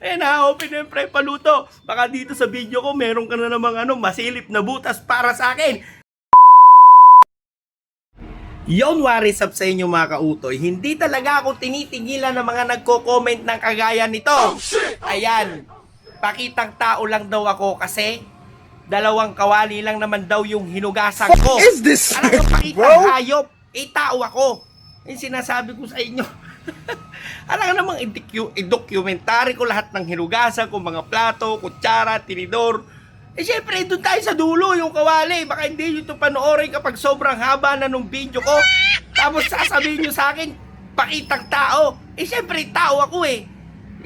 Eh na, open na yung pre paluto. Baka dito sa video ko, meron ka na namang masilip na butas para sa akin. Yon, waris up sa inyo mga kautoy. Hindi talaga ako tinitigilan ng mga nagko-comment ng kagaya nito. Ayan, pakitang tao lang daw ako kasi dalawang kawali lang naman daw yung hinugasan ko. What is this? Alam ko, pakitang hayop. Tao ako. Yung sinasabi ko sa inyo. Alam nga namang i-documentary ko lahat ng hinugasan ko, mga plato, kutsara, tinidor. Syempre, doon tayo sa dulo, yung kawali. Baka hindi nyo ito panoorin kapag sobrang haba na nung video ko. Tapos sasabihin nyo sa akin, pakitang tao. Syempre, tao ako eh.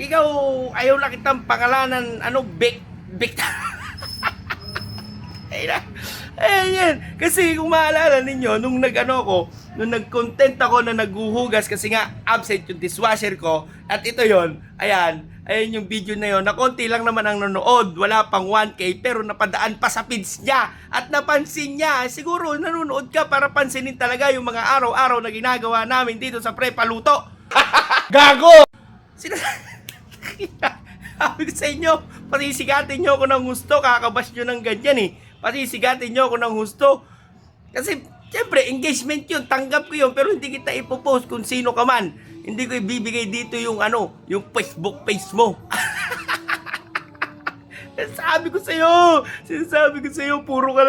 Ikaw, ayaw lang kitang pangalanan, Bek. Ayan. Kasi kung maalala ninyo, nung nag-content ako na naghuhugas kasi nga absent yung dishwasher ko. At ito yon, ayan yung video na yon, na konti lang naman ang nanonood, wala pang 1K, pero napadaan pa sa feeds niya. At napansin niya, siguro nanonood ka para pansinin talaga yung mga araw-araw na ginagawa namin dito sa Pre Paluto. Gago! Sabi ko sa inyo, pasisigatin nyo ako ng gusto, kakabas nyo ng ganyan eh. Pasisigatin nyo ako ng gusto. Kasi, siyempre, engagement yun, tanggap ko yun, pero hindi kita ipopost kung sino ka man. Hindi ko ibibigay dito yung yung Facebook page mo. Sinasabi ko sa iyo, puro ka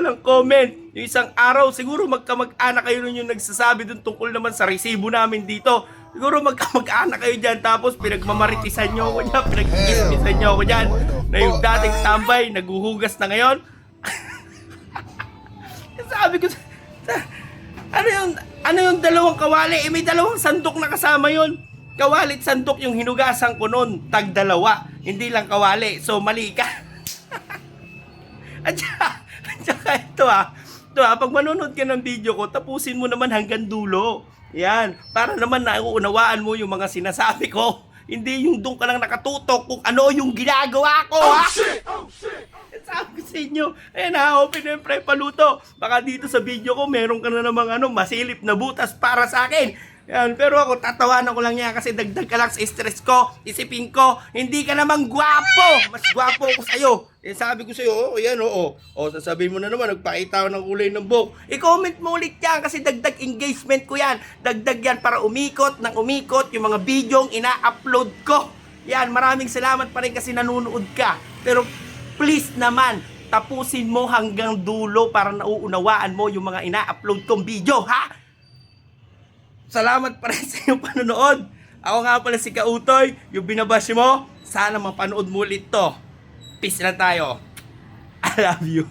lang comment. Yung isang araw, siguro magkamag-anak kayo nun yung nagsasabi dun tungkol naman sa resibo namin dito. Siguro magkamag-anak kayo dyan, tapos pinagmamaritisan nyo ako dyan, pinag-ismisan nyo ako dyan, na yung dating tambay, naguhugas na ngayon. Sabi ko, ano yung dalawang kawali? May dalawang sandok na kasama yon. Kawali at sandok yung hinugasan ko noon, tag-dalawa. Hindi lang kawali, so mali ka. At saka ito pag manonood ka ng video ko, tapusin mo naman hanggang dulo. Yan, para naman nauunawaan mo yung mga sinasabi ko. Hindi yung doon ka lang nakatutok kung ano yung ginagawa ko, ha? Oh shit! Sabi ko sa inyo, ayan na, open na yung Pre Paluto. Baka dito sa video ko, meron ka na namang masilip na butas para sa akin. Yan, pero ako, tatawanan ko lang yan kasi dagdag ka lang sa stress ko. Isipin ko, hindi ka namang gwapo. Mas gwapo ako sa'yo. Sabi ko sa'yo, yan, sasabihin mo na naman, nagpakita ako ng kulay ng buhok. I-comment mo ulit yan kasi dagdag engagement ko yan. Dagdag yan para umikot yung mga videong ina-upload ko. Yan, maraming salamat pa rin kasi nanonood ka. Pero please naman, tapusin mo hanggang dulo para nauunawaan mo yung mga ina-upload kong video, ha? Salamat pa rin sa iyong panonood. Ako nga pala si Kautoy, yung binabash mo. Sana mapanood mo ulit to. Peace na tayo. I love you.